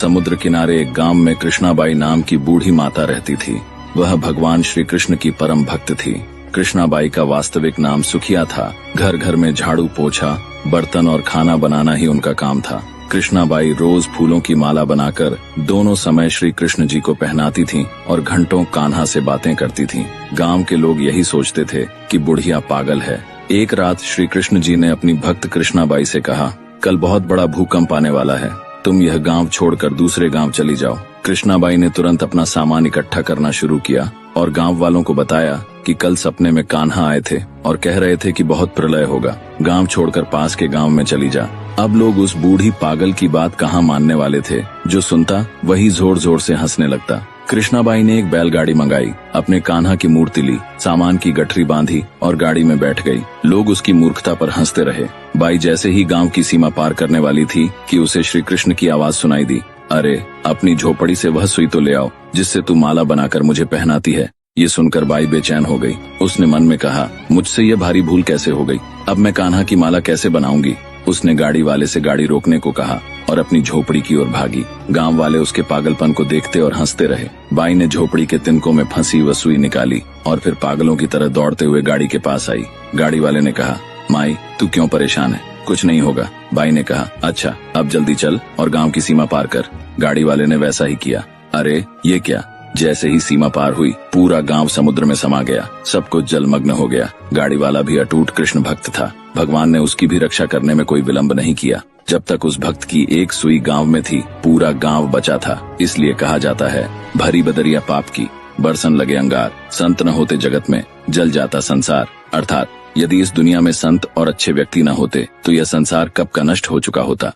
समुद्र किनारे एक गांव में कृष्णाबाई नाम की बूढ़ी माता रहती थी। वह भगवान श्री कृष्ण की परम भक्त थी। कृष्णाबाई का वास्तविक नाम सुखिया था। घर घर में झाड़ू पोछा, बर्तन और खाना बनाना ही उनका काम था। कृष्णाबाई रोज फूलों की माला बनाकर दोनों समय श्री कृष्ण जी को पहनाती थीं और घंटों कान्हा से बातें करती थीं। गांव के लोग यही सोचते थे कि बुढ़िया पागल है। एक रात श्री कृष्ण जी ने अपनी भक्त कृष्णाबाई से कहा, कल बहुत बड़ा भूकंप आने वाला है, तुम यह गांव छोड़कर दूसरे गांव चली जाओ। कृष्णाबाई ने तुरंत अपना सामान इकट्ठा करना शुरू किया और गांव वालों को बताया कि कल सपने में कान्हा आए थे और कह रहे थे कि बहुत प्रलय होगा, गांव छोड़कर पास के गांव में चली जा। अब लोग उस बूढ़ी पागल की बात कहाँ मानने वाले थे। जो सुनता वही जोर जोर से हंसने लगता। कृष्णाबाई ने एक बैलगाड़ी मंगाई, अपने कान्हा की मूर्ति ली, सामान की गठरी बांधी और गाड़ी में बैठ गई। लोग उसकी मूर्खता पर हंसते रहे। बाई जैसे ही गांव की सीमा पार करने वाली थी कि उसे श्री कृष्ण की आवाज सुनाई दी, अरे अपनी झोपड़ी से वह सुई तो ले आओ जिससे तू माला बनाकर मुझे पहनाती है। ये सुनकर बाई बेचैन हो गई। उसने मन में कहा, मुझसे ये भारी भूल कैसे हो गई, अब मैं कान्हा की माला कैसे बनाऊंगी। उसने गाड़ी वाले से गाड़ी रोकने को कहा और अपनी झोपड़ी की ओर भागी। गांव वाले उसके पागलपन को देखते और हंसते रहे। बाई ने झोपड़ी के तिनकों में फंसी वह सुई निकाली और फिर पागलों की तरह दौड़ते हुए गाड़ी के पास आई। गाड़ी वाले ने कहा, माई तू क्यों परेशान है, कुछ नहीं होगा। बाई ने कहा, अच्छा अब जल्दी चल और गांव की सीमा पार कर। गाड़ी वाले ने वैसा ही किया। अरे ये क्या, जैसे ही सीमा पार हुई पूरा गांव समुद्र में समा गया, सब कुछ जलमग्न हो गया। गाड़ी वाला भी अटूट कृष्ण भक्त था। भगवान ने उसकी भी रक्षा करने में कोई विलंब नहीं किया। जब तक उस भक्त की एक सुई गांव में थी, पूरा गांव बचा था। इसलिए कहा जाता है, भरी बदरिया पाप की, बरसन लगे अंगार, संत न होते जगत में, जल जाता संसार। अर्थात यदि इस दुनिया में संत और अच्छे व्यक्ति न होते तो यह संसार कब का नष्ट हो चुका होता।